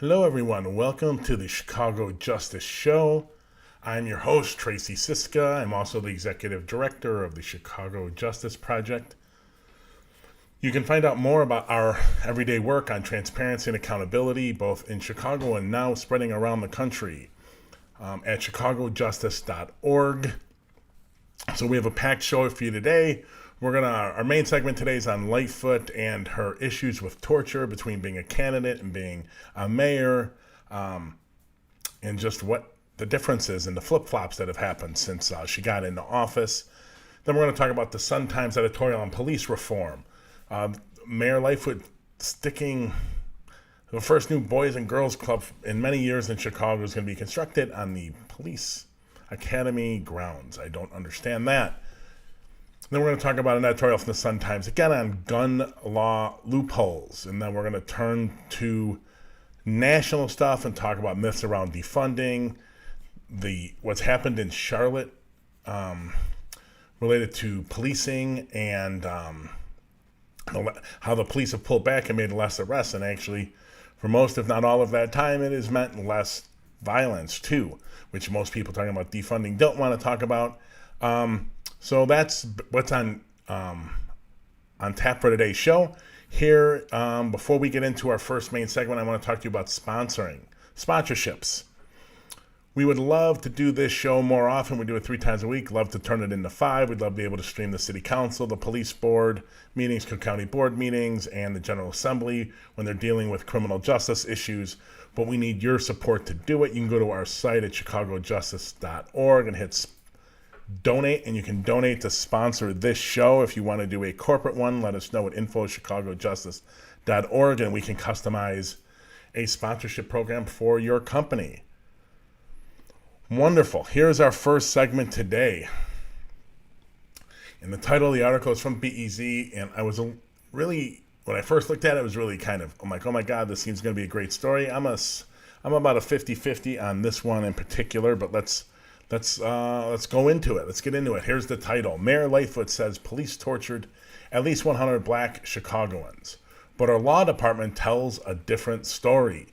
Hello, everyone. Welcome to the Chicago Justice Show. I'm your host, Tracy Siska. I'm also the executive director of the Chicago Justice Project. You can find out more about our everyday work on transparency and accountability, both in Chicago and now spreading around the country, at chicagojustice.org. So we have a packed show for you today. Our main segment today is on Lightfoot and her issues with torture between being a candidate and being a mayor, and just what the differences and the flip-flops that have happened since she got into office. Then we're going to talk about the Sun-Times editorial on police reform. Mayor Lightfoot sticking the first new Boys and Girls Club in many years in Chicago is going to be constructed on the police academy grounds. I don't understand that. Then we're going to talk about an editorial from the Sun-Times, again on gun law loopholes. And then we're going to turn to national stuff and talk about myths around defunding, what's happened in Charlotte related to policing, and how the police have pulled back and made less arrests. And actually, for most, if not all of that time, it has meant less violence too, which most people talking about defunding don't want to talk about. So that's what's on tap for today's show. Here, before we get into our first main segment, I want to talk to you about sponsorships. We would love to do this show more often. We do it 3 times a week. Love to turn it into 5. We'd love to be able to stream the city council, the police board meetings, Cook County board meetings, and the General Assembly when they're dealing with criminal justice issues. But we need your support to do it. You can go to our site at chicagojustice.org and hit donate, and you can donate to sponsor this show. If you want to do a corporate one, let us know at info@chicagojustice.org, and we can customize a sponsorship program for your company. Wonderful. Here's our first segment today. And the title of the article is from BEZ, and I was really, when I first looked at it, it was really I'm like, oh my God, this seems going to be a great story. I'm about a 50-50 on this one in particular, but let's go into it. Let's get into it. Here's the title. Mayor Lightfoot says police tortured at least 100 black Chicagoans, but our law department tells a different story.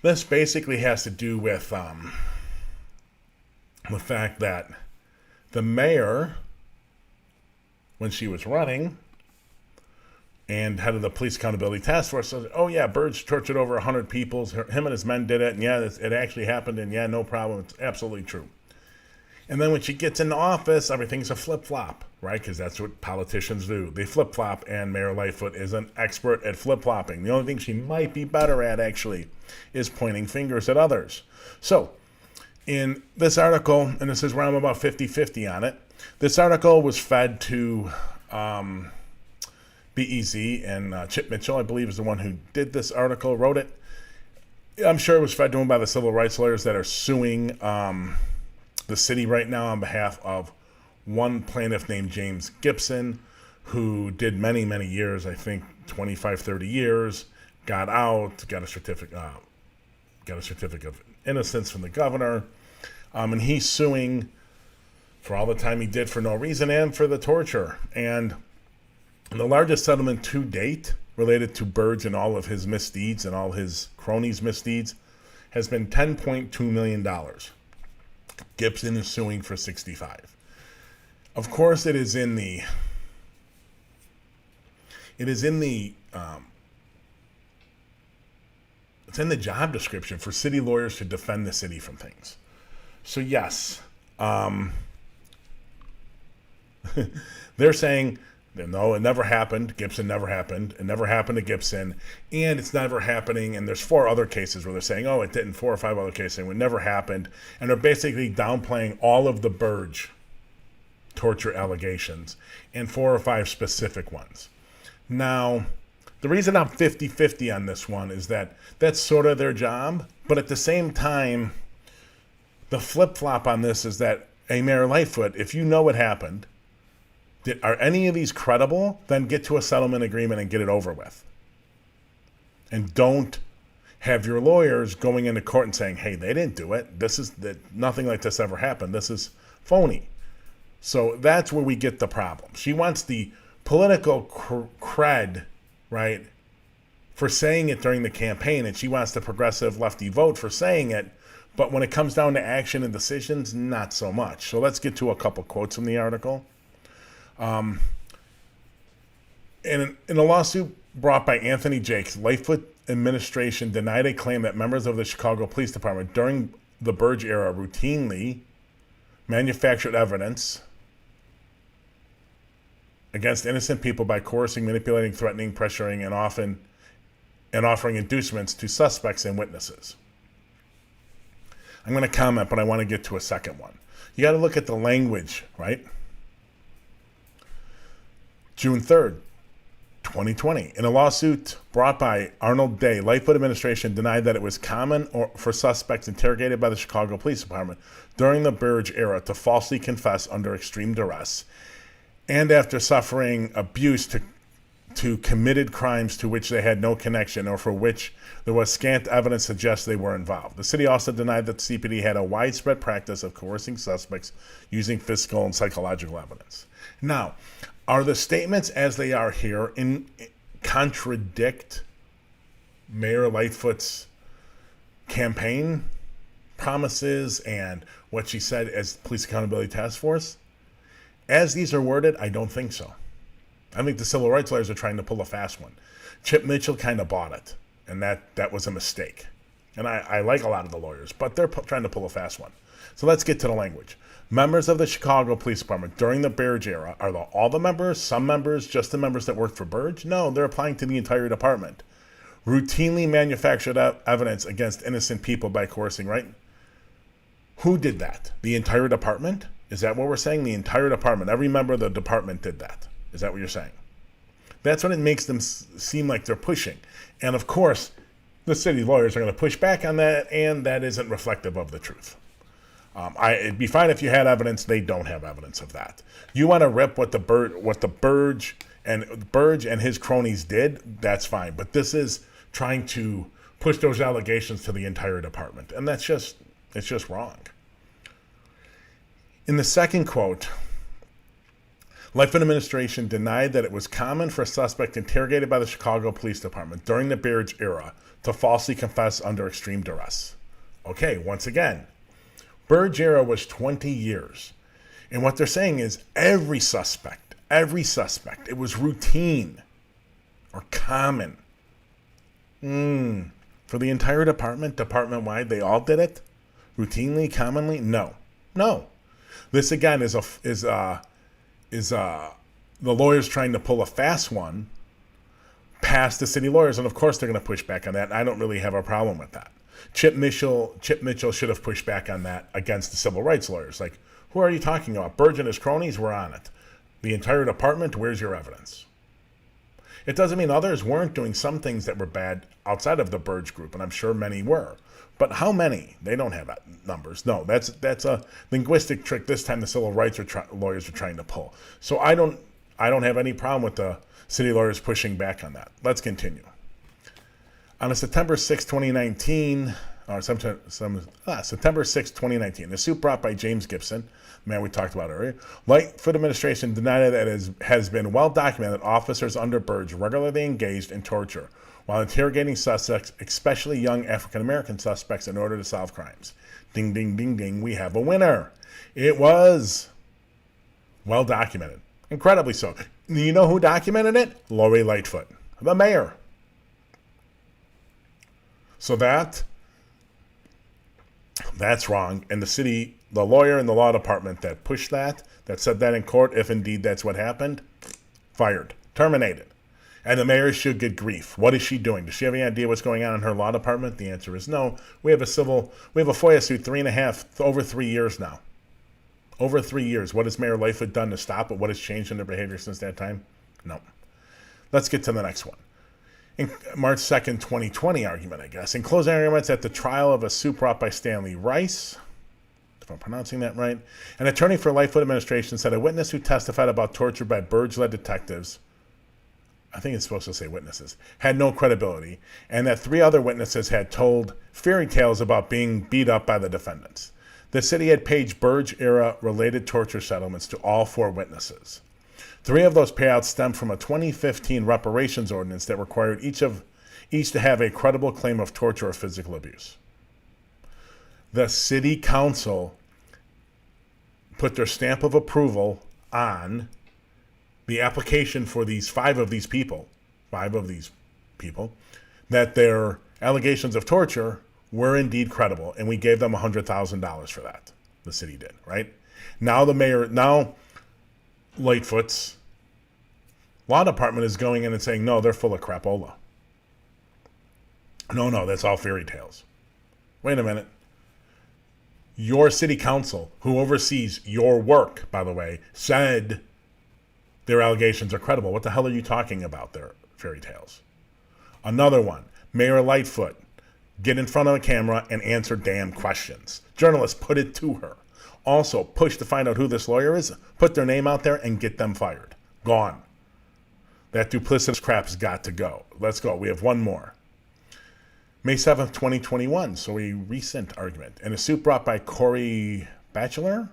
This basically has to do with the fact that the mayor, when she was running and head of the police accountability task force, says, oh yeah, Burge tortured over 100 people. Him and his men did it. And yeah, it actually happened. And yeah, no problem. It's absolutely true. And then when she gets into office, everything's a flip-flop, right? Because that's what politicians do. They flip-flop, and Mayor Lightfoot is an expert at flip-flopping. The only thing she might be better at, actually, is pointing fingers at others. So, in this article, and this is where I'm about 50-50 on it, this article was fed to BEZ, and Chip Mitchell, I believe, is the one who did this article, wrote it. I'm sure it was fed to him by the civil rights lawyers that are suing the city right now on behalf of one plaintiff named James Gibson, who did many, many years, I think 25, 30 years, got out, got a certificate of innocence from the governor, and he's suing for all the time he did for no reason and for the torture. And the largest settlement to date related to Burge and all of his misdeeds and all his cronies' misdeeds has been $10.2 million. Gibson is suing for 65. Of course, it's in the job description for city lawyers to defend the city from things. So yes, they're saying, no, it never happened. Gibson never happened. It never happened to Gibson. And it's never happening. And there's 4 other cases where they're saying, oh, it didn't. 4 or 5 other cases saying it never happened. And they're basically downplaying all of the Burge torture allegations and 4 or 5 specific ones. Now, the reason I'm 50-50 on this one is that that's sort of their job. But at the same time, the flip-flop on this is that, hey, Mayor Lightfoot, if you know what happened, are any of these credible? Then get to a settlement agreement and get it over with. And don't have your lawyers going into court and saying, hey, they didn't do it. Nothing like this ever happened. This is phony. So that's where we get the problem. She wants the political cred, right, for saying it during the campaign, and she wants the progressive lefty vote for saying it. But when it comes down to action and decisions, not so much. So let's get to a couple quotes from the article. In a lawsuit brought by Anthony Jakes, Lightfoot administration denied a claim that members of the Chicago Police Department during the Burge era routinely manufactured evidence against innocent people by coercing, manipulating, threatening, pressuring, and offering inducements to suspects and witnesses. I'm going to comment, but I want to get to a second one. You got to look at the language, right? June 3rd, 2020. In a lawsuit brought by Arnold Day, Lightfoot administration denied that it was common for suspects interrogated by the Chicago Police Department during the Burge era to falsely confess under extreme duress and after suffering abuse to committed crimes to which they had no connection or for which there was scant evidence to suggest they were involved. The city also denied that the CPD had a widespread practice of coercing suspects using physical and psychological evidence. Now, are the statements as they are here contradict Mayor Lightfoot's campaign promises and what she said as Police Accountability Task Force? As these are worded, I don't think so. I think the civil rights lawyers are trying to pull a fast one. Chip Mitchell kind of bought it, and that was a mistake. And I like a lot of the lawyers, but they're trying to pull a fast one. So let's get to the language. Members of the Chicago Police Department during the Burge era, are all the members, some members, just the members that worked for Burge? No, they're applying to the entire department. Routinely manufactured evidence against innocent people by coercing, right? Who did that? The entire department? Is that what we're saying? The entire department. Every member of the department did that. Is that what you're saying? That's what it makes them seem like they're pushing. And of course, the city lawyers are going to push back on that, and that isn't reflective of the truth. It'd be fine if you had evidence. They don't have evidence of that. You want to rip what the Burge and his cronies did, that's fine. But this is trying to push those allegations to the entire department. And it's just wrong. In the second quote, Lightfoot administration denied that it was common for a suspect interrogated by the Chicago Police Department during the Burge era to falsely confess under extreme duress. Okay, once again, Burge era was 20 years. And what they're saying is every suspect, it was routine or common. For the entire department-wide, they all did it? Routinely, commonly? No. This again is the lawyers trying to pull a fast one past the city lawyers, and of course they're going to push back on that. I don't really have a problem with that. Chip Mitchell should have pushed back on that against the civil rights lawyers. Like, who are you talking about? Burge and his cronies were on it. The entire department, where's your evidence? It doesn't mean others weren't doing some things that were bad outside of the Burge group, and I'm sure many were. But how many? They don't have numbers. No, that's a linguistic trick this time the civil rights lawyers are trying to pull. So I don't have any problem with the city lawyers pushing back on that. Let's continue. On September 6, 2019, September 6, 2019, the suit brought by James Gibson, man we talked about earlier, Lightfoot administration denied that it has been well documented that officers under Burge regularly engaged in torture while interrogating suspects, especially young African-American suspects, in order to solve crimes. Ding, ding, ding, ding, we have a winner. It was well documented, incredibly so. You know who documented it? Lori Lightfoot, the mayor. So that's wrong. And the lawyer in the law department that pushed that said that in court, if indeed that's what happened, fired, terminated. And the mayor should get grief. What is she doing? Does she have any idea what's going on in her law department? The answer is no. We have a FOIA suit over 3 years now. Over 3 years. What has Mayor Lightfoot done to stop it? What has changed in their behavior since that time? No. Let's get to the next one. In March 2nd, 2020 argument, I guess. In closing arguments at the trial of a suit brought by Stanley Rice, if I'm pronouncing that right, an attorney for Lightfoot administration said a witness who testified about torture by Burge-led detectives, I think it's supposed to say witnesses, had no credibility, and that 3 other witnesses had told fairy tales about being beat up by the defendants. The city had paid Burge-era related torture settlements to all 4 witnesses. 3 of those payouts stemmed from a 2015 reparations ordinance that required each each to have a credible claim of torture or physical abuse. The city council put their stamp of approval on the application for five of these people, that their allegations of torture were indeed credible, and we gave them $100,000 for that. The city did, right? Now Lightfoot's law department is going in and saying, no, they're full of crapola. No, that's all fairy tales. Wait a minute. Your city council, who oversees your work, by the way, said their allegations are credible. What the hell are you talking about? They're fairy tales. Another one, Mayor Lightfoot, get in front of a camera and answer damn questions. Journalists, put it to her. Also, push to find out who this lawyer is, put their name out there and get them fired. Gone. That duplicitous crap's got to go. Let's go. We have one more. May 7th, 2021, so a recent argument. In a suit brought by Corey Batchelor,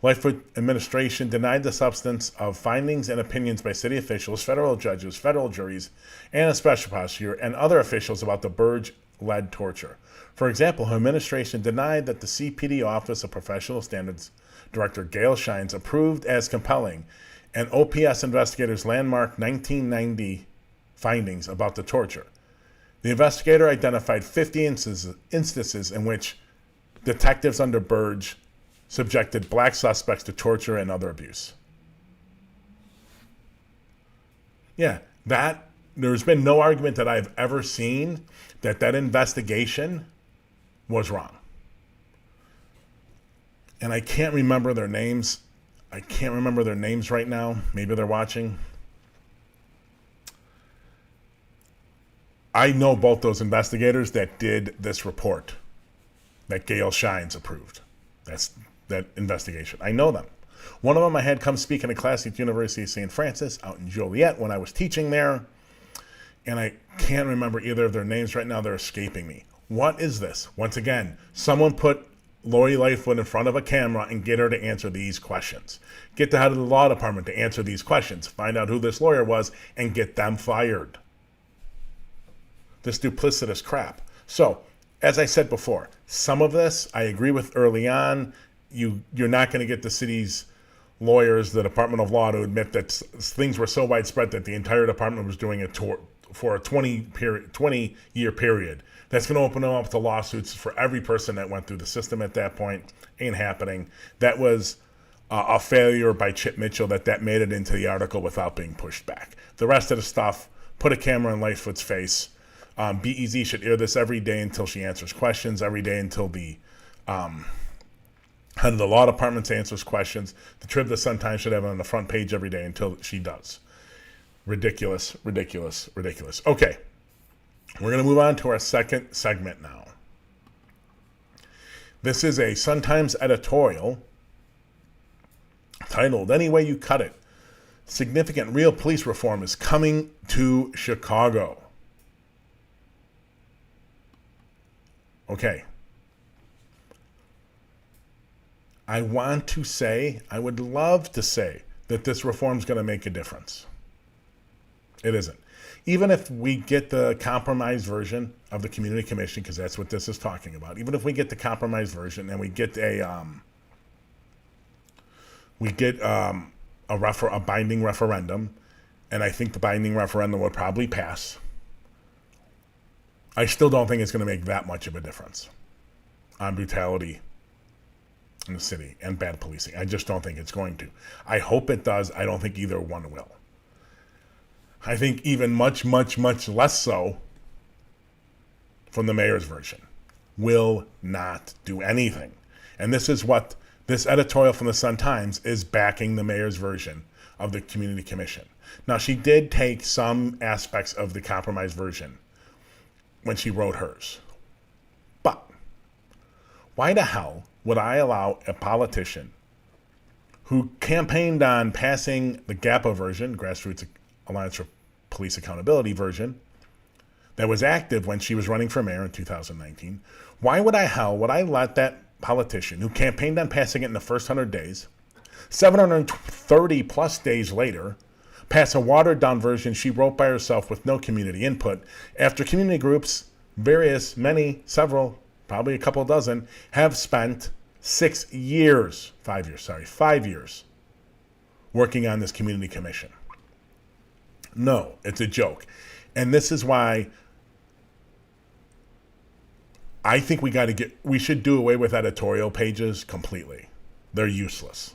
Lightfoot administration denied the substance of findings and opinions by city officials, federal judges, federal juries, and a special prosecutor and other officials about the Burge-led torture. For example, her administration denied that the CPD Office of Professional Standards Director Gail Shines approved as compelling an OPS investigator's landmark 1990 findings about the torture. The investigator identified 50 instances in which detectives under Burge subjected black suspects to torture and other abuse. Yeah, there's been no argument that I've ever seen that investigation was wrong. And I can't remember their names. Right now. Maybe they're watching. I know both those investigators that did this report that Gail Shines approved. That's that investigation. I know them. One of them I had come speak in a class at the University of St. Francis out in Joliet when I was teaching there. And I can't remember either of their names right now. They're escaping me. What is this? Once again, someone put Lori Lightfoot in front of a camera and get her to answer these questions. Get the head of the law department to answer these questions. Find out who this lawyer was and get them fired. This duplicitous crap. So, as I said before, some of this I agree with early on. You're not going to get the city's lawyers, the Department of Law, to admit that things were so widespread that the entire department was doing it for a 20-year period. That's going to open them up to lawsuits for every person that went through the system at that point. Ain't happening. That was a failure by Chip Mitchell that made it into the article without being pushed back. The rest of the stuff, put a camera in Lightfoot's face. BEZ should air this every day until she answers questions, every day until the head of the law department answers questions. The Trib, the Sun-Times should have it on the front page every day until she does. Ridiculous. Okay, we're going to move on to our second segment now. This is a Sun-Times editorial titled, "Any Way You Cut It, Significant Real Police Reform is Coming to Chicago." Okay. I would love to say that this reform is going to make a difference. It isn't. Even if we get the compromised version of the community commission, because that's what this is talking about, even if we get the compromised version and we get a binding referendum, and I think the binding referendum would probably pass, I still don't think it's going to make that much of a difference on brutality in the city and bad policing. I just don't think it's going to. I hope it does. I don't think either one will. I think even much, much, much less so from the mayor's version. Will not do anything. And this is what this editorial from the Sun-Times is backing the mayor's version of the community commission. Now, she did take some aspects of the compromised version when she wrote hers. But why the hell would I allow a politician who campaigned on passing the GAPA version, Grassroots Alliance for Police Accountability version, that was active when she was running for mayor in 2019, why would I let that politician who campaigned on passing it in the first 100 days, 730 plus days later, pass a watered-down version she wrote by herself with no community input after community groups, several, probably a couple dozen, have spent 5 years working on this community commission. No, it's a joke. And this is why I think we should do away with editorial pages completely. They're useless.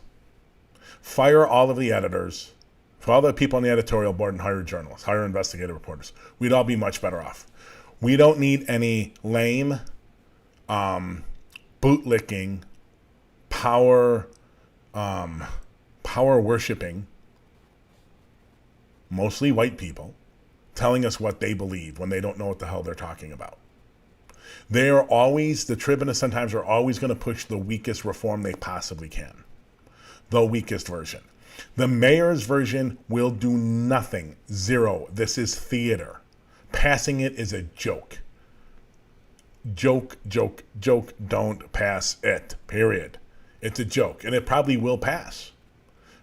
Fire all of the editors, for all the people on the editorial board, and hire journalists, hire investigative reporters. We'd all be much better off. We don't need any lame, bootlicking, power worshiping, mostly white people, telling us what they believe when they don't know what the hell they're talking about. The Trib and the Sun-Times are always going to push the weakest reform they possibly can. The weakest version. The mayor's version will do nothing. Zero. This is theater. Passing it is a joke. Joke. Don't pass it. Period. It's a joke. And it probably will pass.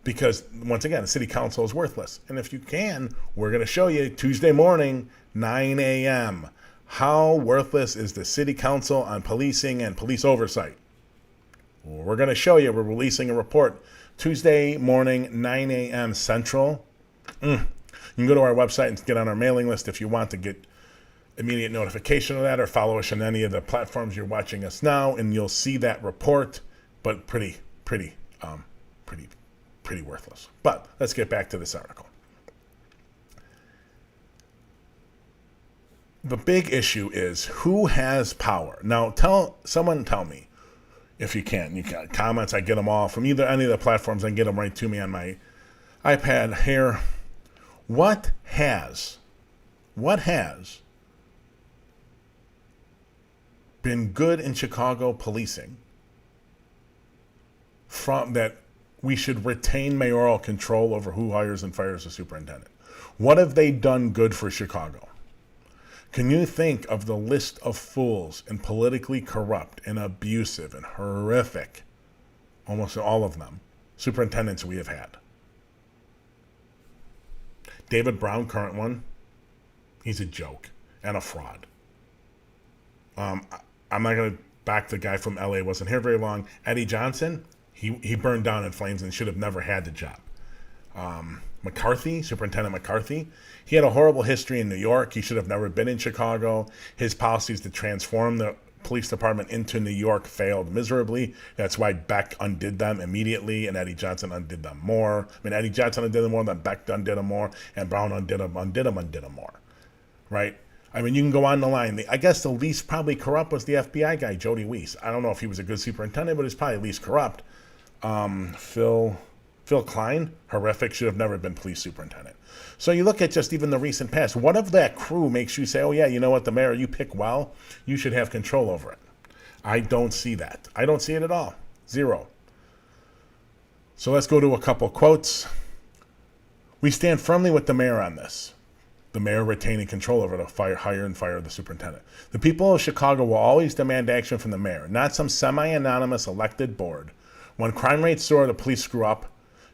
Because, once again, the city council is worthless. And if you can, we're going to show you Tuesday morning, 9 a.m., how worthless is the city council on policing and police oversight. We're going to show you. We're releasing a report Tuesday morning, 9 a.m. Central. You can go to our website and get on our mailing list if you want to get immediate notification of that, or follow us on any of the platforms you're watching us now, and you'll see that report, but pretty worthless. But let's get back to this article. The big issue is who has power. Now, tell me if you can. You got comments, I get them all from either any of the platforms. I can get them right to me on my iPad here. What has been good in Chicago policing from that we should retain mayoral control over who hires and fires a superintendent? What have they done good for Chicago? Can you think of the list of fools and politically corrupt and abusive and horrific, almost all of them, superintendents we have had? David Brown, current one, he's a joke and a fraud. I'm not going to back the guy from LA, wasn't here very long. Eddie Johnson, he burned down in flames and should have never had the job. McCarthy, Superintendent McCarthy, he had a horrible history in New York. He should have never been in Chicago. His policies to transform the police department into New York failed miserably. That's why Beck undid them immediately, and Eddie Johnson undid them more. Eddie Johnson undid them more, then Beck undid them more, and Brown undid them more. Right? You can go on the line. I guess the least probably corrupt was the FBI guy, Jody Weiss. I don't know if he was a good superintendent, but he's probably least corrupt. Phil Klein, horrific, should have never been police superintendent. So you look at just even the recent past. What of that crew makes you say, oh yeah, you know what, the mayor you pick well, you should have control over it? I don't see that. I don't see it at all. Zero. So let's go to a couple quotes. We stand firmly with the mayor on this. The mayor retaining control over the hire and fire the superintendent. The people of Chicago will always demand action from the mayor, not some semi-anonymous elected board. When crime rates soar, the police screw up.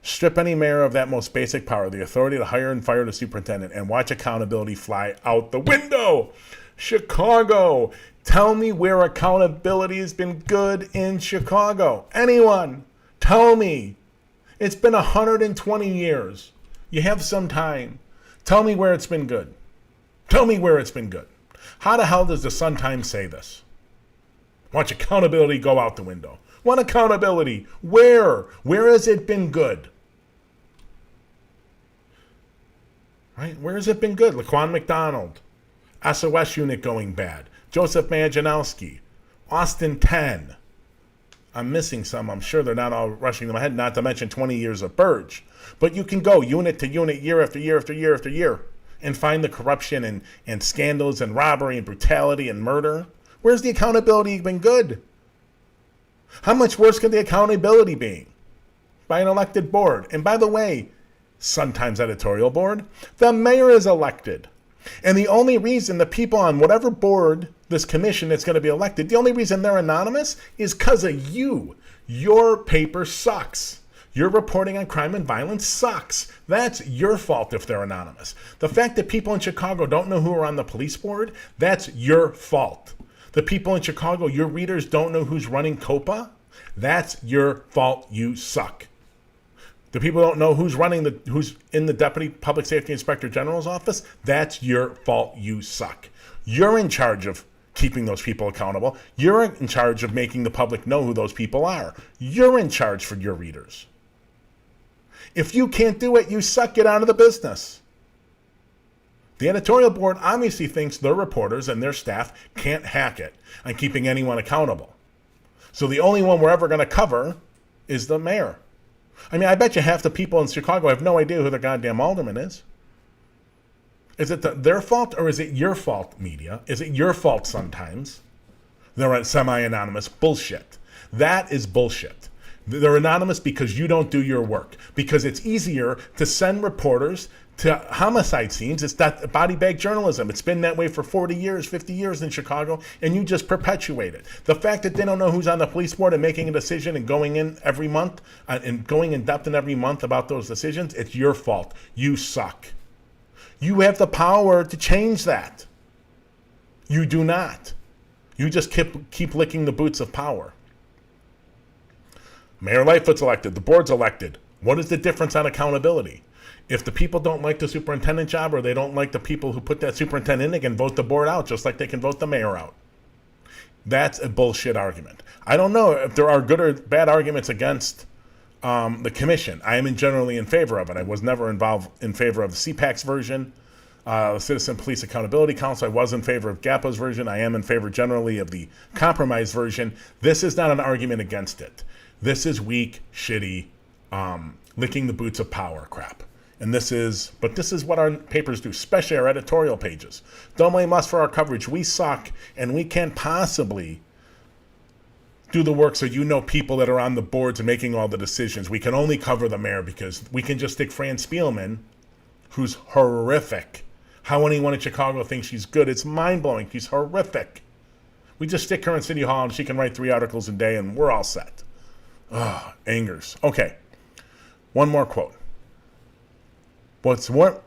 Strip any mayor of that most basic power, the authority to hire and fire the superintendent, and watch accountability fly out the window. Chicago, tell me where accountability has been good in Chicago. Anyone, tell me. It's been 120 years. You have some time. Tell me where it's been good. Tell me where it's been good. How the hell does the Sun-Times say this? Watch accountability go out the window. What accountability? Where? Where has it been good? Right? Where has it been good? Laquan McDonald, SOS unit going bad, Joseph Majanowski, Austin 10. I'm missing some. I'm sure they're not all rushing to my head, not to mention 20 years of Burge. But you can go unit to unit, year after year after year after year, and find the corruption and scandals and robbery and brutality and murder. Where's the accountability been good? How much worse could the accountability be? By an elected board. And by the way, Sun-Times editorial board, the mayor is elected. And the only reason the people on whatever board, this commission that's going to be elected, the only reason they're anonymous is because of you. Your paper sucks. Your reporting on crime and violence sucks. That's your fault if they're anonymous. The fact that people in Chicago don't know who are on the police board, that's your fault. The people in Chicago, your readers don't know who's running COPA, that's your fault. You suck. The people don't know who's in the Deputy Public Safety Inspector General's office, that's your fault. You suck. You're in charge of keeping those people accountable. You're in charge of making the public know who those people are. You're in charge for your readers. If you can't do it, you suck. Get out of the business. The editorial board obviously thinks their reporters and their staff can't hack it on keeping anyone accountable. So the only one we're ever going to cover is the mayor. I mean, I bet you half the people in Chicago have no idea who the goddamn alderman is. Is it their fault or is it your fault, media? Is it your fault sometimes? They're semi-anonymous. Bullshit. That is bullshit. They're anonymous because you don't do your work. Because it's easier to send reporters to homicide scenes. It's that body bag journalism. It's been that way for 40 years, 50 years in Chicago, and you just perpetuate it. The fact that they don't know who's on the police board and making a decision and going in every month and going in depth in every month about those decisions, it's your fault. You suck. You have the power to change that. You do not. You just keep licking the boots of power. Mayor Lightfoot's elected. The board's elected. What is the difference on accountability? If the people don't like the superintendent job or they don't like the people who put that superintendent in, they can vote the board out just like they can vote the mayor out. That's a bullshit argument. I don't know if there are good or bad arguments against the commission. I am generally in favor of it. I was never in favor of the CPAC's version, the Citizen Police Accountability Council. I was in favor of GAPA's version. I am in favor generally of the compromise version. This is not an argument against it. This is weak, shitty, licking the boots of power crap. And this is what our papers do, especially our editorial pages. Don't blame us for our coverage. We suck, and we can't possibly do the work so you know people that are on the boards and making all the decisions. We can only cover the mayor because we can just stick Fran Spielman, who's horrific. How anyone in Chicago thinks she's good, it's mind-blowing. She's horrific. We just stick her in City Hall and she can write 3 articles a day and we're all set. Angers. Okay, one more quote. What's more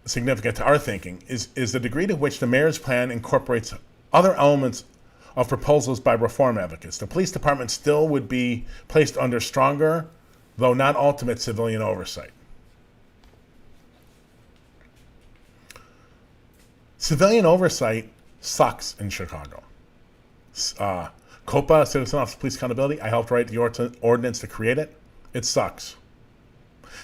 significant to our thinking is the degree to which the mayor's plan incorporates other elements of proposals by reform advocates. The police department still would be placed under stronger, though not ultimate, civilian oversight. Civilian oversight sucks in Chicago. COPA, Citizen Office of Police Accountability, I helped write the ordinance to create it. It sucks.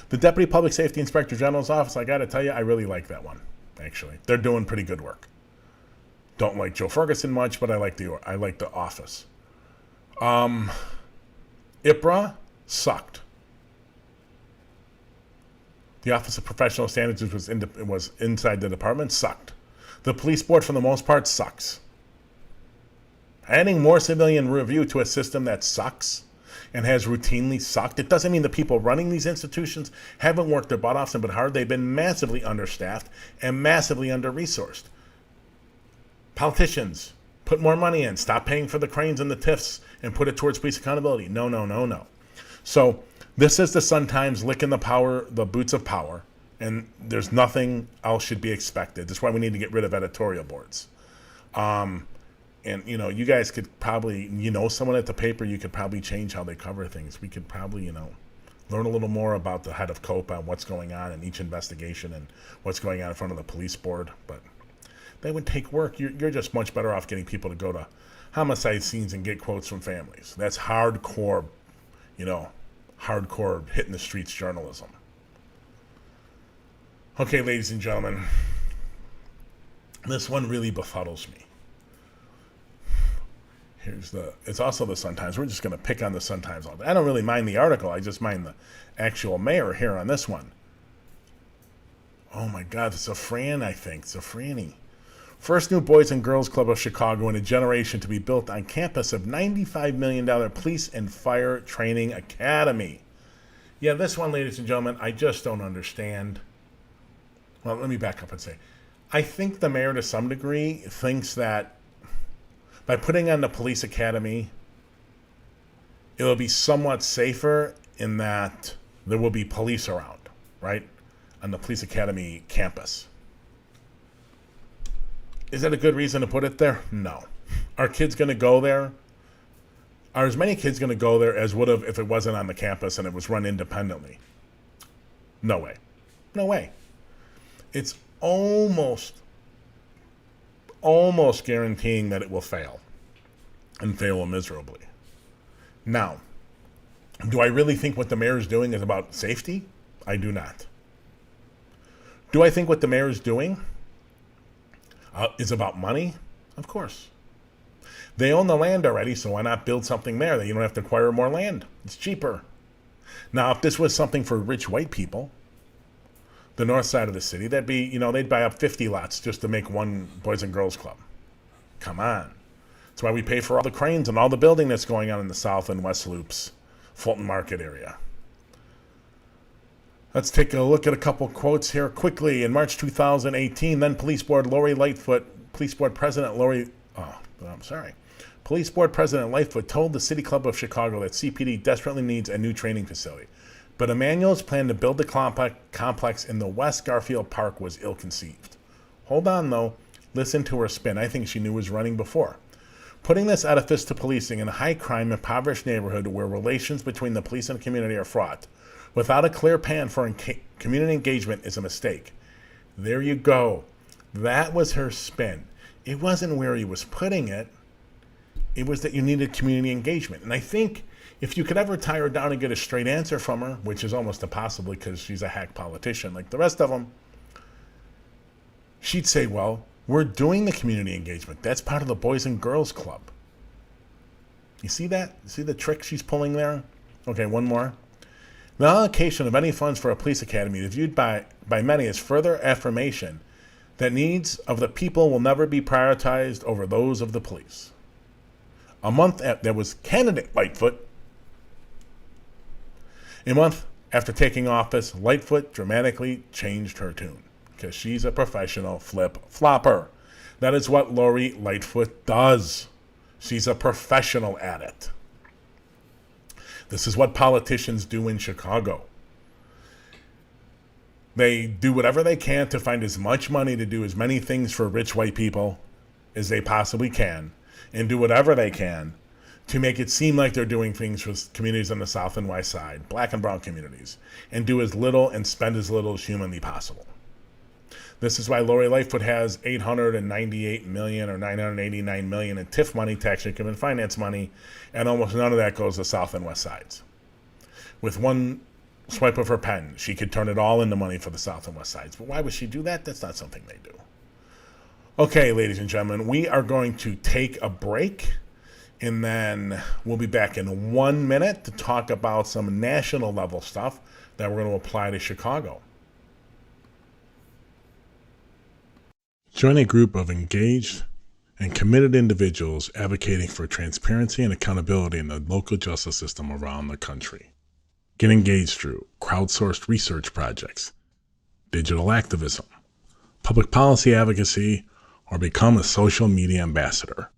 The Deputy Public Safety Inspector General's office, I got to tell you, I really like that one, actually. They're doing pretty good work. Don't like Joe Ferguson much, but I like the office. IPRA sucked. The Office of Professional Standards, which was inside the department, sucked. The police board, for the most part, sucks. Adding more civilian review to a system that sucks and has routinely sucked, it doesn't mean the people running these institutions haven't worked their butt off and been hard. They've been massively understaffed and massively under-resourced. Politicians, put more money in. Stop paying for the cranes and the TIFs and put it towards police accountability. No. So this is the Sun-Times licking the boots of power, and there's nothing else should be expected. That's why we need to get rid of editorial boards. And, you guys could probably, someone at the paper, you could probably change how they cover things. We could probably, learn a little more about the head of COPA and what's going on in each investigation and what's going on in front of the police board. But that would take work. You're just much better off getting people to go to homicide scenes and get quotes from families. That's hardcore, hardcore hitting the streets journalism. Okay, ladies and gentlemen, this one really befuddles me. It's also the Sun-Times. We're just going to pick on the Sun-Times all day. I don't really mind the article. I just mind the actual mayor here on this one. Oh my God, it's a Fran, I think. It's a Franny. First new Boys and Girls Club of Chicago in a generation to be built on campus of $95 million Police and Fire Training Academy. Yeah, this one, ladies and gentlemen, I just don't understand. Well, let me back up and say, I think the mayor to some degree thinks that by putting on the police academy, it'll be somewhat safer in that there will be police around, right, on the police academy campus. Is that a good reason to put it there? No. Are kids going to go there? Are as many kids going to go there as would have if it wasn't on the campus and it was run independently? No way. No way. It's almost guaranteeing that it will fail, and fail miserably. Now, do I really think what the mayor is doing is about safety? I do not. Do I think what the mayor is doing is about money? Of course. They own the land already, so why not build something there that you don't have to acquire more land? It's cheaper. Now, if this was something for rich white people, the north side of the city, that'd be, they'd buy up 50 lots just to make one Boys and Girls Club. Come on. That's why we pay for all the cranes and all the building that's going on in the South and West Loops, Fulton Market area. Let's take a look at a couple quotes here quickly. In March 2018, then Police Board President Lightfoot told the City Club of Chicago that CPD desperately needs a new training facility. But Emanuel's plan to build the complex in the West Garfield Park was ill-conceived. Hold on, though. Listen to her spin. I think she knew was running before. Putting this edifice to policing in a high-crime, impoverished neighborhood where relations between the police and the community are fraught, without a clear plan for community engagement, is a mistake. There you go. That was her spin. It wasn't where he was putting it. It was that you needed community engagement. And I think if you could ever tie her down and get a straight answer from her, which is almost impossible because she's a hack politician like the rest of them, she'd say, well, we're doing the community engagement. That's part of the Boys and Girls Club. You see that? See the trick she's pulling there? Okay, one more. The allocation of any funds for a police academy is viewed by many as further affirmation that needs of the people will never be prioritized over those of the police. A month there was candidate Lightfoot. A month after taking office, Lightfoot dramatically changed her tune because she's a professional flip-flopper. That is what Lori Lightfoot does. She's a professional at it. This is what politicians do in Chicago. They do whatever they can to find as much money to do as many things for rich white people as they possibly can, and do whatever they can to make it seem like they're doing things for communities on the South and West Side, black and brown communities, and do as little and spend as little as humanly possible. This is why Lori Lightfoot has $898 million or $989 million in TIF money, tax income and finance money, and almost none of that goes to South and West Sides. With one swipe of her pen, she could turn it all into money for the South and West Sides. But why would she do that? That's not something they do. Okay, ladies and gentlemen, we are going to take a break, and then we'll be back in 1 minute to talk about some national level stuff that we're going to apply to Chicago. Join a group of engaged and committed individuals advocating for transparency and accountability in the local justice system around the country. Get engaged through crowdsourced research projects, digital activism, public policy advocacy, or become a social media ambassador.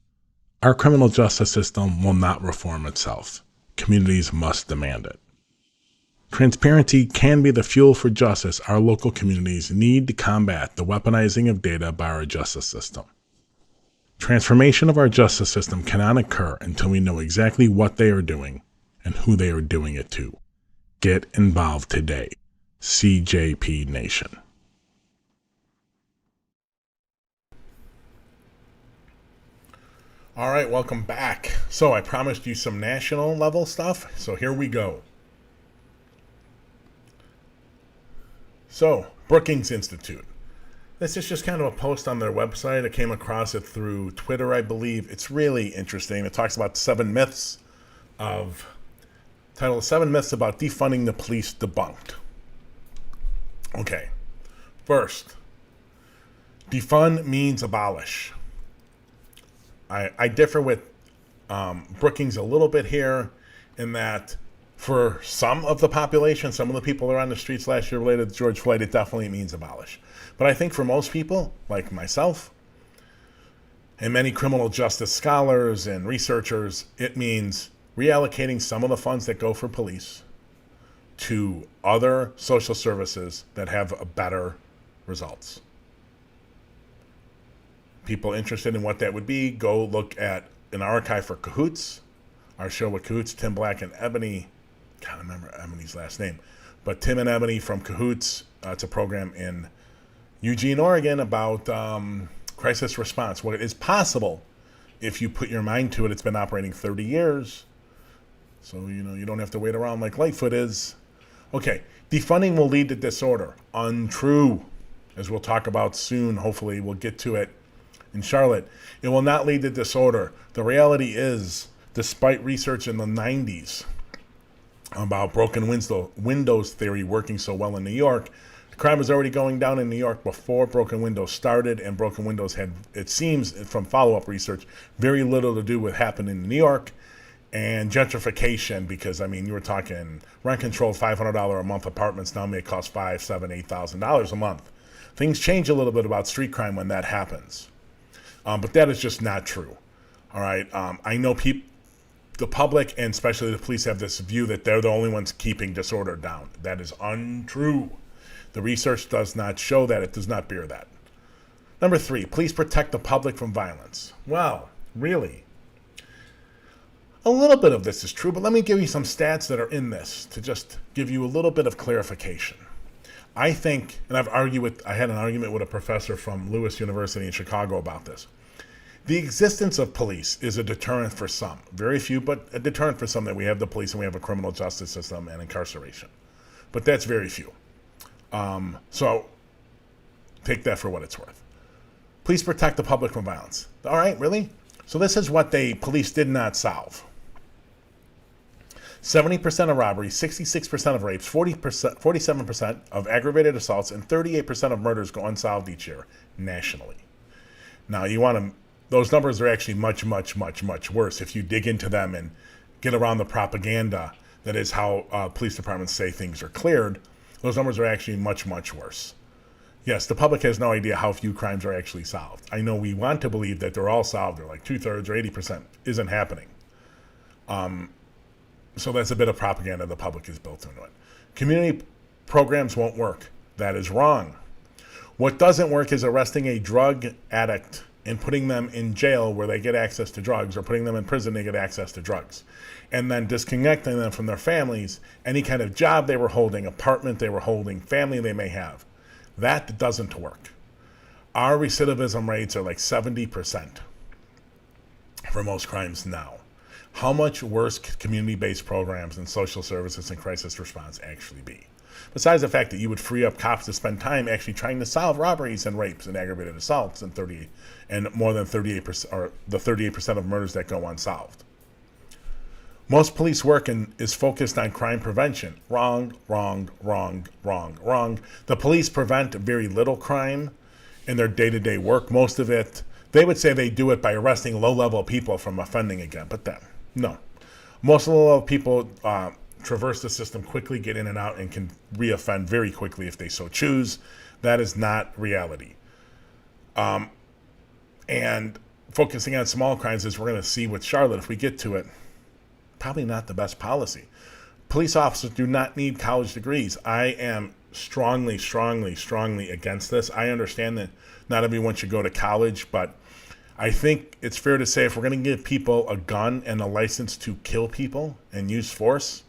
Our criminal justice system will not reform itself. Communities must demand it. Transparency can be the fuel for justice our local communities need to combat the weaponizing of data by our justice system. Transformation of our justice system cannot occur until we know exactly what they are doing and who they are doing it to. Get involved today. CJP Nation. All right, welcome back. So I promised you some national level stuff, so here we go. So, Brookings Institute. This is just kind of a post on their website. I came across it through Twitter, I believe. It's really interesting. It talks about 7 myths titled 7 Myths About Defunding the Police Debunked. Okay, first, defund means abolish. I differ with Brookings a little bit here in that for some of the population, some of the people that are on the streets last year related to George Floyd, it definitely means abolish. But I think for most people, like myself, and many criminal justice scholars and researchers, it means reallocating some of the funds that go for police to other social services that have better results. People interested in what that would be, go look at an archive for Cahoots, our show with Cahoots, Tim Black and Ebony. Can't remember Ebony's last name, but Tim and Ebony from Cahoots. It's a program in Eugene, Oregon about crisis response. What is possible if you put your mind to it. It's been operating 30 years. So, you don't have to wait around like Lightfoot is. Okay, defunding will lead to disorder. Untrue. As we'll talk about soon, hopefully we'll get to it in Charlotte. It will not lead to disorder. The reality is, despite research in the 90s about broken windows theory working so well in New York, the crime was already going down in New York before broken windows started, and broken windows had, it seems from follow-up research, very little to do with happening in New York. And gentrification, because you were talking rent-controlled $500 a month apartments now may cost $5,000, $7,000, $8,000 a month. Things change a little bit about street crime when that happens, but that is just not true. All right, I know the public and especially the police have this view that they're the only ones keeping disorder down. That is untrue. The research does not show that. It does not bear that. Number 3, please protect the public from violence. Well, really? A little bit of this is true, but let me give you some stats that are in this to just give you a little bit of clarification. I think, and I had an argument with a professor from Lewis University in Chicago about this. The existence of police is a deterrent for some. Very few, but a deterrent for some, that we have the police and we have a criminal justice system and incarceration. But that's very few. So take that for what it's worth. Please protect the public from violence. All right, really? So this is what the police did not solve. 70% of robberies, 66% of rapes, 47% of aggravated assaults, and 38% of murders go unsolved each year nationally. Now, those numbers are actually much, much, much, much worse if you dig into them and get around the propaganda that is how police departments say things are cleared. Those numbers are actually much, much worse. Yes, the public has no idea how few crimes are actually solved. I know we want to believe that they're all solved, or like 2/3 or 80%. Isn't happening. So that's a bit of propaganda the public is built into it. Community programs won't work. That is wrong. What doesn't work is arresting a drug addict and putting them in jail where they get access to drugs, or putting them in prison they get access to drugs, and then disconnecting them from their families, any kind of job they were holding, apartment they were holding, family they may have. That doesn't work. Our recidivism rates are like 70% for most crimes now. How much worse could community-based programs and social services and crisis response actually be? Besides the fact that you would free up cops to spend time actually trying to solve robberies and rapes and aggravated assaults and more than 38%, or the 38% of murders that go unsolved. Most police work is focused on crime prevention. Wrong, wrong, wrong, wrong, wrong. The police prevent very little crime in their day-to-day work. Most of it, they would say they do it by arresting low-level people from offending again, but no. Most of the low-level people traverse the system quickly, get in and out, and can reoffend very quickly if they so choose. That is not reality. And focusing on small crimes, as we're going to see with Charlotte, if we get to it, probably not the best policy. Police officers do not need college degrees. I am strongly, strongly, strongly against this. I understand that not everyone should go to college, but I think it's fair to say if we're going to give people a gun and a license to kill people and use force,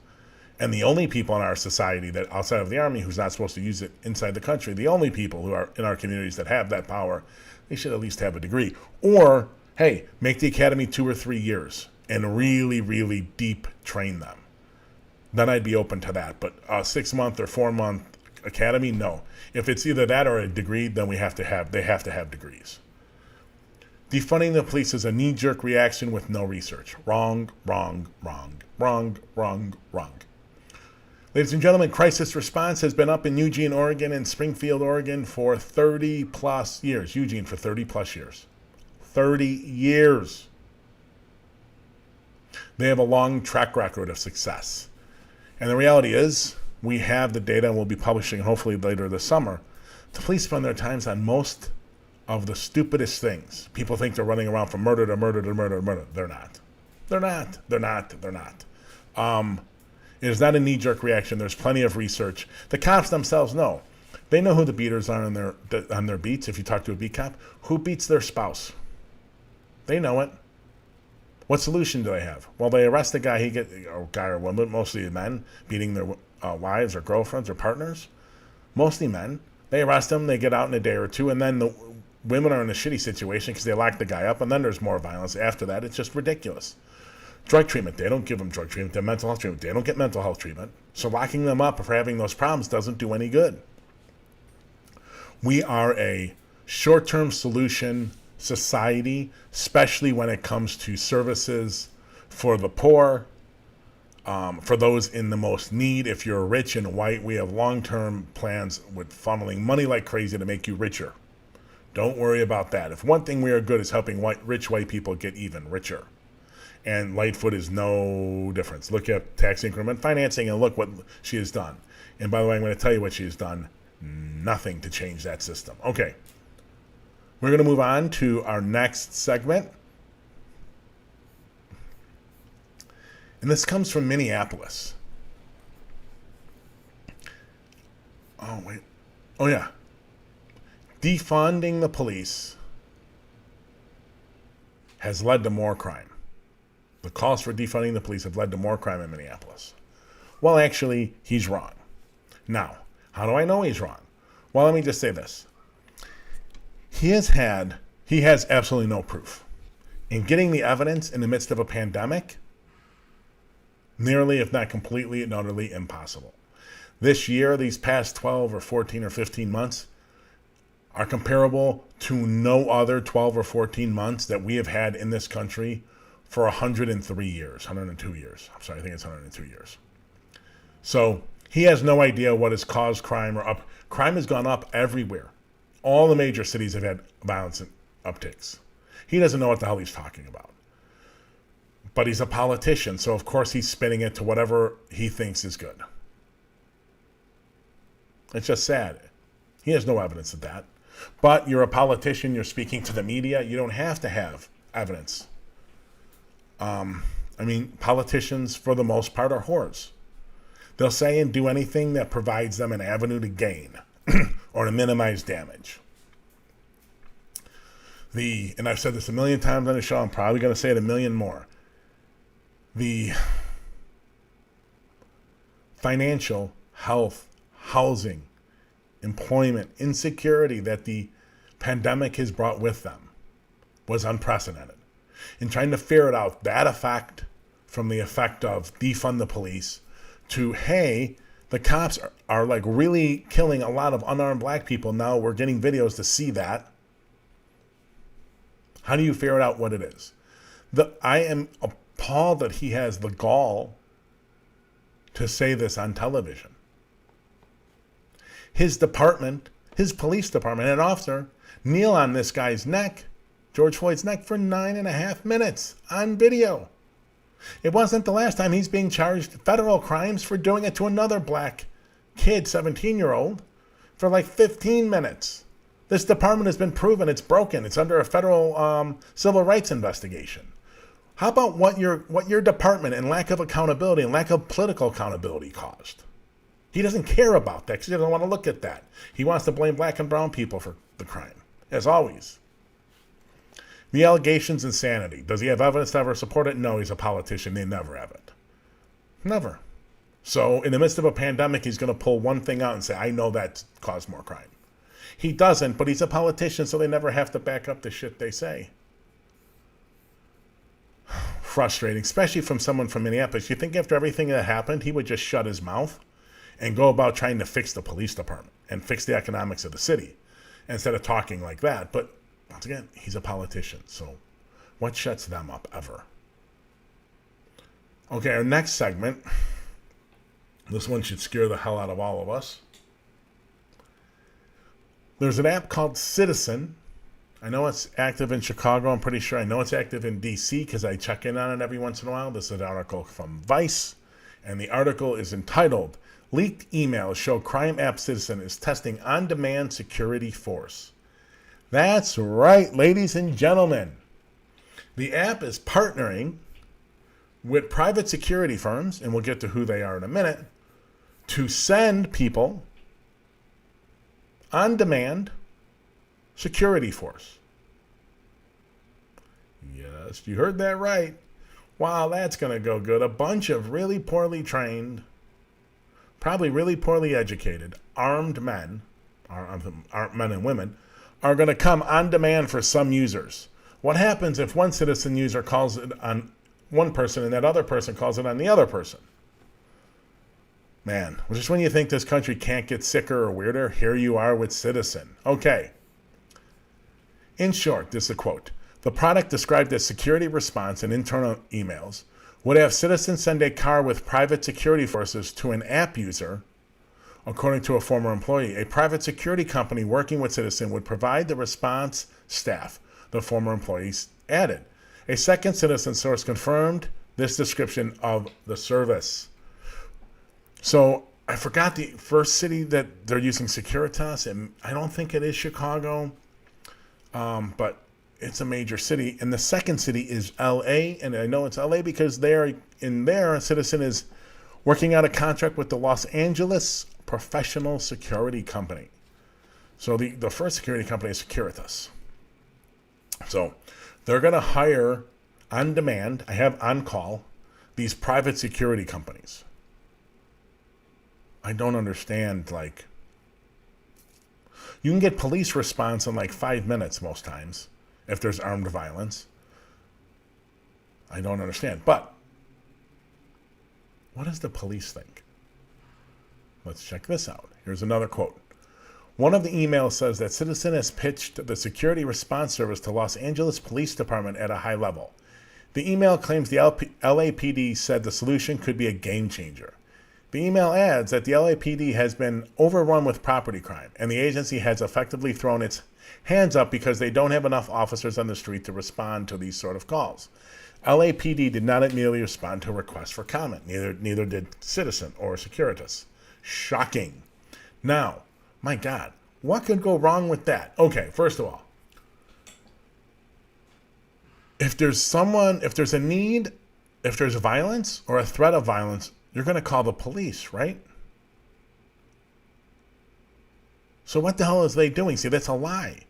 and the only people in our society that outside of the Army who's not supposed to use it inside the country, the only people who are in our communities that have that power, they should at least have a degree. Or, hey, make the academy 2 or 3 years and really, really deep train them. Then I'd be open to that. But a 6-month or 4-month academy, no. If it's either that or a degree, then they have to have degrees. Defunding the police is a knee-jerk reaction with no research. Wrong, wrong, wrong, wrong, wrong, wrong. Ladies and gentlemen, crisis response has been up in Eugene, Oregon and Springfield, Oregon for 30 plus years. Eugene for 30 plus years. 30 years. They have a long track record of success. And the reality is, we have the data and we'll be publishing hopefully later this summer. The police spend their times on most of the stupidest things. People think they're running around from murder to murder to murder to murder. They're not. They're not. They're not. They're not. It is not a knee-jerk reaction. There's plenty of research. The cops themselves know. They know who the beaters are on their beats. If you talk to a beat cop, who beats their spouse? They know it. What solution do they have? Well, they arrest the guy. A guy or woman, mostly men, beating their wives or girlfriends or partners. Mostly men. They arrest them. They get out in a day or two, and then the women are in a shitty situation because they lock the guy up, and then there's more violence after that. It's just ridiculous. Drug treatment, they don't give them drug treatment. They're mental health treatment. They don't get mental health treatment. So locking them up for having those problems doesn't do any good. We are a short-term solution society, especially when it comes to services for the poor, for those in the most need. If you're rich and white, we have long-term plans with funneling money like crazy to make you richer. Don't worry about that. If one thing we are good is helping rich white people get even richer. And Lightfoot is no difference. Look at tax increment financing and look what she has done. And by the way, I'm going to tell you what she has done. Nothing to change that system. Okay. We're going to move on to our next segment. And this comes from Minneapolis. Oh, wait. Oh, yeah. Defunding the police has led to more crime. The calls for defunding the police have led to more crime in Minneapolis. Well, actually, he's wrong. Now, how do I know he's wrong? Well, let me just say this. He has absolutely no proof. In getting the evidence in the midst of a pandemic, nearly, if not completely and utterly impossible. This year, these past 12 or 14 or 15 months are comparable to no other 12 or 14 months that we have had in this country for 102 years. I'm sorry, I think it's 102 years. So he has no idea what has caused crime or up. Crime has gone up everywhere. All the major cities have had violence upticks. He doesn't know what the hell he's talking about. But he's a politician, so of course he's spinning it to whatever he thinks is good. It's just sad. He has no evidence of that. But you're a politician, you're speaking to the media, you don't have to have evidence. Politicians, for the most part, are whores. They'll say and do anything that provides them an avenue to gain or to minimize damage. And I've said this a million times on the show, I'm probably going to say it a million more. The financial, health, housing, employment, insecurity that the pandemic has brought with them was unprecedented. In trying to ferret out that effect from the effect of defund the police to, hey, the cops are like really killing a lot of unarmed black people. Now we're getting videos to see that. How do you ferret out what it is? I am appalled that he has the gall to say this on television. His department, his police department, and an officer kneel on this guy's neck, George Floyd's neck, for 9.5 minutes on video. It wasn't the last time he's being charged federal crimes for doing it to another black kid, 17-year-old, for like 15 minutes. This department has been proven it's broken. It's under a federal civil rights investigation. How about what your department and lack of accountability and lack of political accountability caused? He doesn't care about that because he doesn't want to look at that. He wants to blame black and brown people for the crime, as always. The allegations, insanity. Does he have evidence to ever support it? No, he's a politician. They never have it. Never. So in the midst of a pandemic, he's going to pull one thing out and say, I know that caused more crime. He doesn't, but he's a politician, so they never have to back up the shit they say. Frustrating, especially from someone from Minneapolis. You think after everything that happened, he would just shut his mouth and go about trying to fix the police department and fix the economics of the city instead of talking like that. But once again, he's a politician, so what shuts them up ever? Okay, our next segment. This one should scare the hell out of all of us. There's an app called Citizen. I know it's active in Chicago. I'm pretty sure I know it's active in D.C. because I check in on it every once in a while. This is an article from Vice, and the article is entitled, Leaked Emails Show Crime App Citizen is Testing On-Demand Security Force. That's right, ladies and gentlemen. The app is partnering with private security firms, and we'll get to who they are in a minute, to send people on demand security force. Yes, you heard that right. Wow, that's going to go good. A bunch of really poorly trained, probably really poorly educated, armed men, armed men and women, are going to come on demand for some users. What happens if one citizen user calls it on one person and that other person calls it on the other person? Man, just when you think this country can't get sicker or weirder, here you are with Citizen. Okay. In short, this is a quote. The product described as security response in internal emails would have citizens send a car with private security forces to an app user, according to a former employee. A private security company working with Citizen would provide the response staff, the former employees added. A second Citizen source confirmed this description of the service. So I forgot the first city that they're using Securitas, and I don't think it is Chicago, but it's a major city. And the second city is LA, and I know it's LA because Citizen is working out a contract with the Los Angeles Professional Security Company. So the first security company is Securitas. So they're going to hire on demand, I have on call, these private security companies. I don't understand, you can get police response in 5 minutes most times if there's armed violence. I don't understand. But what does the police think? Let's check this out. Here's another quote. One of the emails says that Citizen has pitched the security response service to Los Angeles Police Department at a high level. The email claims the LAPD said the solution could be a game changer. The email adds that the LAPD has been overrun with property crime, and the agency has effectively thrown its hands up because they don't have enough officers on the street to respond to these sort of calls. LAPD did not immediately respond to a request for comment. Neither did Citizen or Securitas. Shocking. Now, my God, what could go wrong with that? Okay, first of all, if there's a need, if there's violence or a threat of violence, you're going to call the police, right? So what the hell is they doing? See, that's a lie.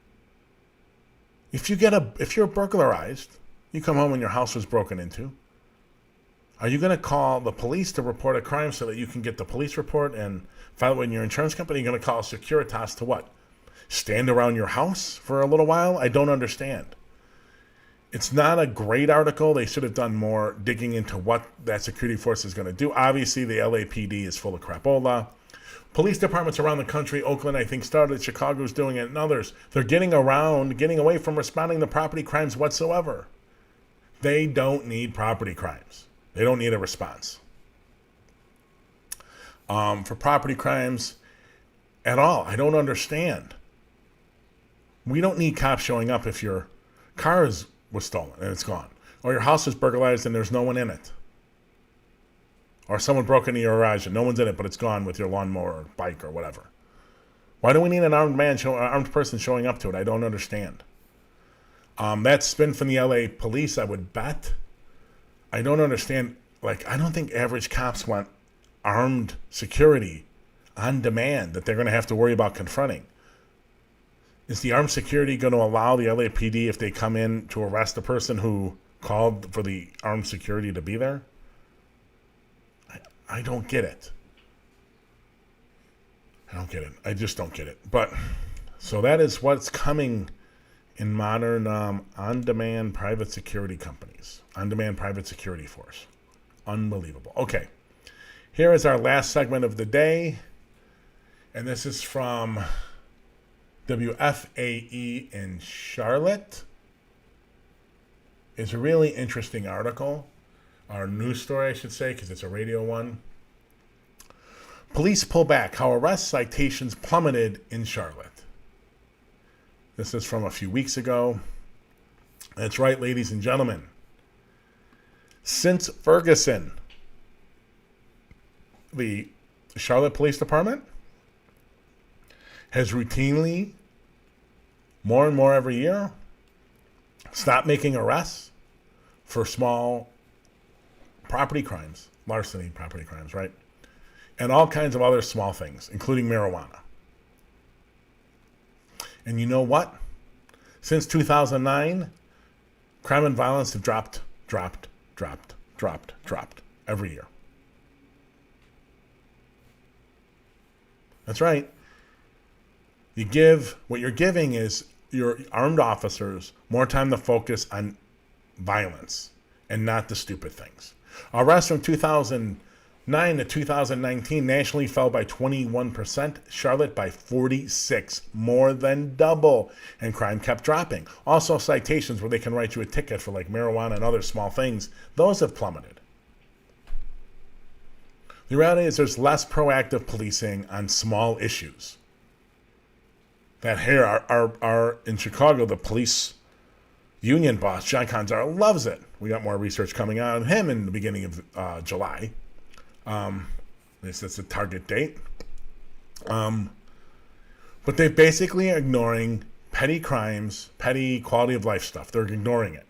If you're burglarized, you come home and your house was broken into, are you going to call the police to report a crime so that you can get the police report and file it with your insurance company? You're going to call Securitas to what? Stand around your house for a little while? I don't understand. It's not a great article. They should have done more digging into what that security force is going to do. Obviously, the LAPD is full of crapola. Police departments around the country, Oakland, I think, started, Chicago's doing it, and others, they're getting away from responding to property crimes whatsoever. They don't need property crimes. They don't need a response. For property crimes at all, I don't understand. We don't need cops showing up if your car was stolen and it's gone, or your house is burglarized and there's no one in it, or someone broke into your garage and no one's in it but it's gone with your lawnmower or bike or whatever. Why do we need an armed person showing up to it? I don't understand. That's spin from the LA police, I would bet. I don't understand. I don't think average cops want armed security on demand that they're going to have to worry about confronting. Is the armed security going to allow the LAPD, if they come in, to arrest the person who called for the armed security to be there? I don't get it. I just don't get it. But, so that is what's coming in modern on-demand private security companies. On-demand private security force. Unbelievable. Okay. Here is our last segment of the day. And this is from WFAE in Charlotte. It's a really interesting article, or news story, I should say, because it's a radio one. Police pull back how arrest citations plummeted in Charlotte. This is from a few weeks ago. That's right, ladies and gentlemen. Since Ferguson, the Charlotte Police Department has routinely, more and more every year, stopped making arrests for small property crimes, larceny, property crimes, right? And all kinds of other small things, including marijuana. And you know what? Since 2009, crime and violence have dropped every year. That's right. What you're giving is your armed officers more time to focus on violence and not the stupid things. Arrests from 2009 to 2019 nationally fell by 21%, Charlotte by 46%, more than double, and crime kept dropping. Also, citations where they can write you a ticket for like marijuana and other small things, those have plummeted. The reality is there's less proactive policing on small issues. That here are in Chicago, the police union boss, John Conzar, loves it. We got more research coming out of him in the beginning of July. It's a target date. But they're basically ignoring petty crimes, petty quality of life stuff. They're ignoring it.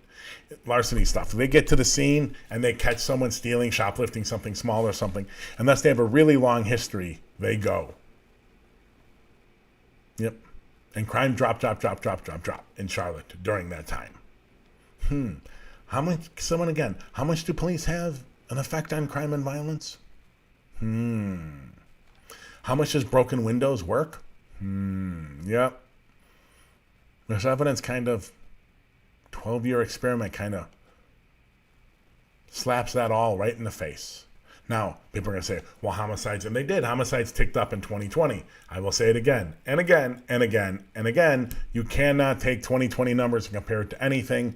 Larceny stuff. They get to the scene and they catch someone stealing, shoplifting something small or something. Unless they have a really long history, they go. Yep. And crime drop in Charlotte during that time. How much do police have an effect on crime and violence? How much does broken windows work? Yep. There's evidence 12-year experiment kind of slaps that all right in the face. Now, people are going to say, well, homicides, and they did. Homicides ticked up in 2020. I will say it again and again and again and again. You cannot take 2020 numbers and compare it to anything.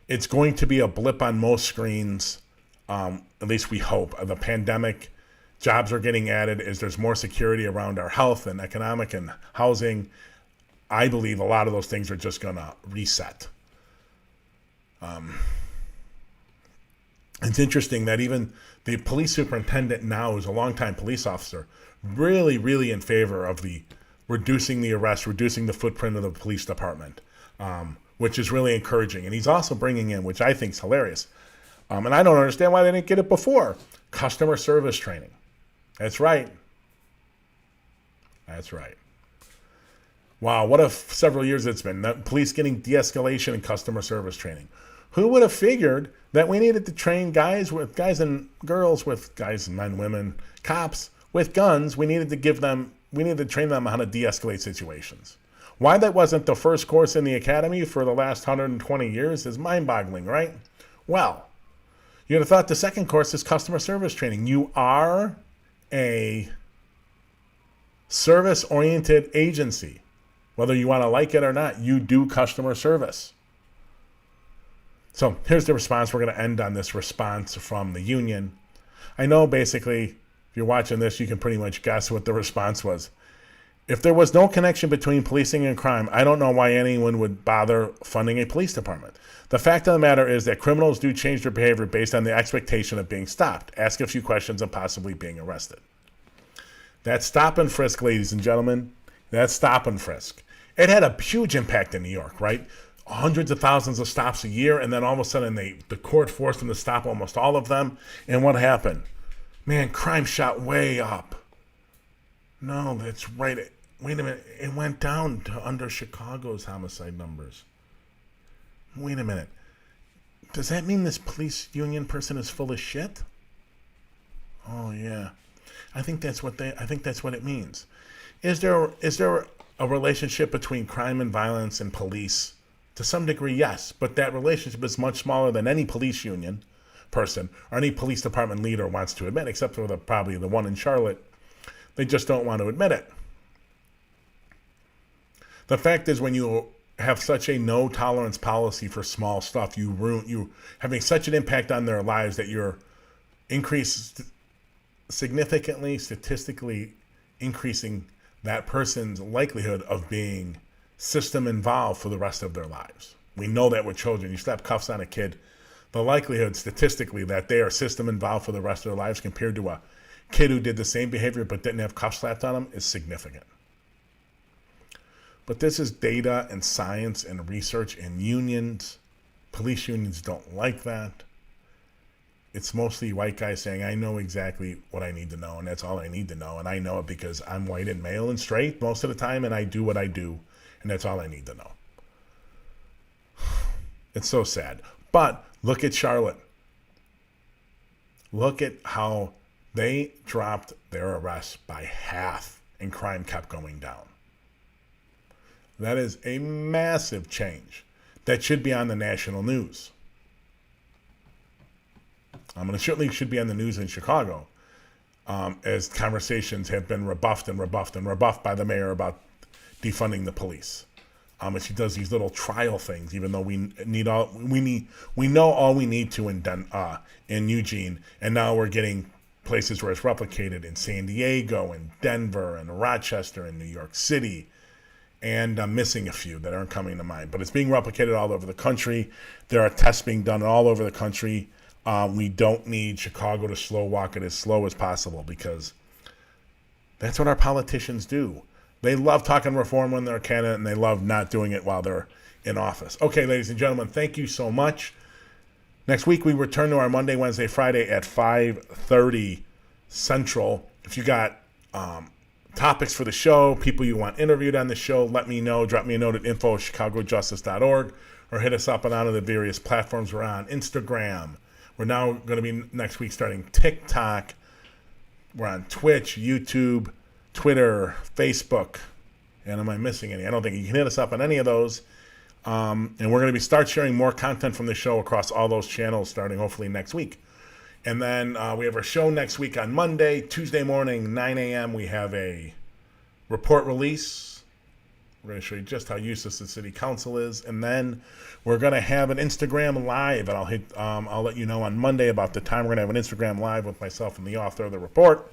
It's going to be a blip on most screens, at least we hope. The pandemic, jobs are getting added as there's more security around our health and economic and housing. I believe a lot of those things are just going to reset. It's interesting that even the police superintendent now, who's a longtime police officer, really, really in favor of reducing the arrests, reducing the footprint of the police department, which is really encouraging. And he's also bringing in, which I think is hilarious, and I don't understand why they didn't get it before, customer service training. That's right. Wow, what a several years it's been. Police getting de-escalation and customer service training. Who would have figured that we needed to train guys and men, women, cops with guns? We needed to train them on how to de-escalate situations. Why that wasn't the first course in the academy for the last 120 years is mind-boggling, right? Well, you'd have thought the second course is customer service training. You are a service-oriented agency. Whether you want to like it or not, you do customer service. So here's the response. We're going to end on this response from the union. I know basically, if you're watching this, you can pretty much guess what the response was. If there was no connection between policing and crime, I don't know why anyone would bother funding a police department. The fact of the matter is that criminals do change their behavior based on the expectation of being stopped, ask a few questions, and possibly being arrested. That's stop and frisk, ladies and gentlemen. That's stop and frisk. It had a huge impact in New York, right? Hundreds of thousands of stops a year, and then all of a sudden the court forced them to stop almost all of them. And what happened? Man, crime shot way up. No, that's right. Wait a minute. It went down to under Chicago's homicide numbers. Wait a minute. Does that mean this police union person is full of shit? Oh yeah. I think that's what it means. Is there a relationship between crime and violence and police? To some degree, yes, but that relationship is much smaller than any police union person or any police department leader wants to admit, except for probably the one in Charlotte. They just don't want to admit it. The fact is, when you have such a no tolerance policy for small stuff, you having such an impact on their lives that you're significantly, statistically increasing that person's likelihood of being system involved for the rest of their lives. We know that with children. You slap cuffs on a kid, the likelihood statistically that they are system involved for the rest of their lives compared to a kid who did the same behavior but didn't have cuffs slapped on them is significant. But this is data and science and research, and unions, police unions don't like that. it's mostly white guys saying, I know exactly what I need to know, and that's all I need to know. And I know it because I'm white and male and straight most of the time, and I do what I do, and that's all I need to know. It's so sad. But look at Charlotte. Look at how they dropped their arrests by half, and crime kept going down. That is a massive change. That should be on the national news. And it certainly should be on the news in Chicago, as conversations have been rebuffed by the mayor about defunding the police. As she does these little trial things, even though we know all we need to in Eugene, and now we're getting places where it's replicated in San Diego and Denver and Rochester and New York City. And I'm missing a few that aren't coming to mind. But it's being replicated all over the country. There are tests being done all over the country. We don't need Chicago to slow walk it as slow as possible, because that's what our politicians do. They love talking reform when they're a candidate, and they love not doing it while they're in office. Okay, ladies and gentlemen, thank you so much. Next week, we return to our Monday, Wednesday, Friday at 5:30 Central. If you got topics for the show, people you want interviewed on the show, let me know. Drop me a note at info@chicagojustice.org, or hit us up on one of the various platforms we're on. Instagram. We're now going to be next week starting TikTok. We're on Twitch, YouTube, Twitter, Facebook. And am I missing any? I don't think. You can hit us up on any of those. And we're going to start sharing more content from the show across all those channels starting hopefully next week. And then we have our show next week on Monday. Tuesday morning, 9 a.m., we have a report release. We're going to show you just how useless the city council is. And then we're going to have an Instagram Live. And I'll let you know on Monday about the time. We're going to have an Instagram Live with myself and the author of the report,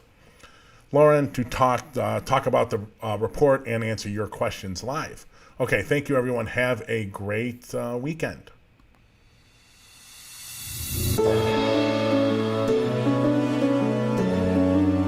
Lauren, to talk about the report and answer your questions live. Okay, thank you, everyone. Have a great weekend.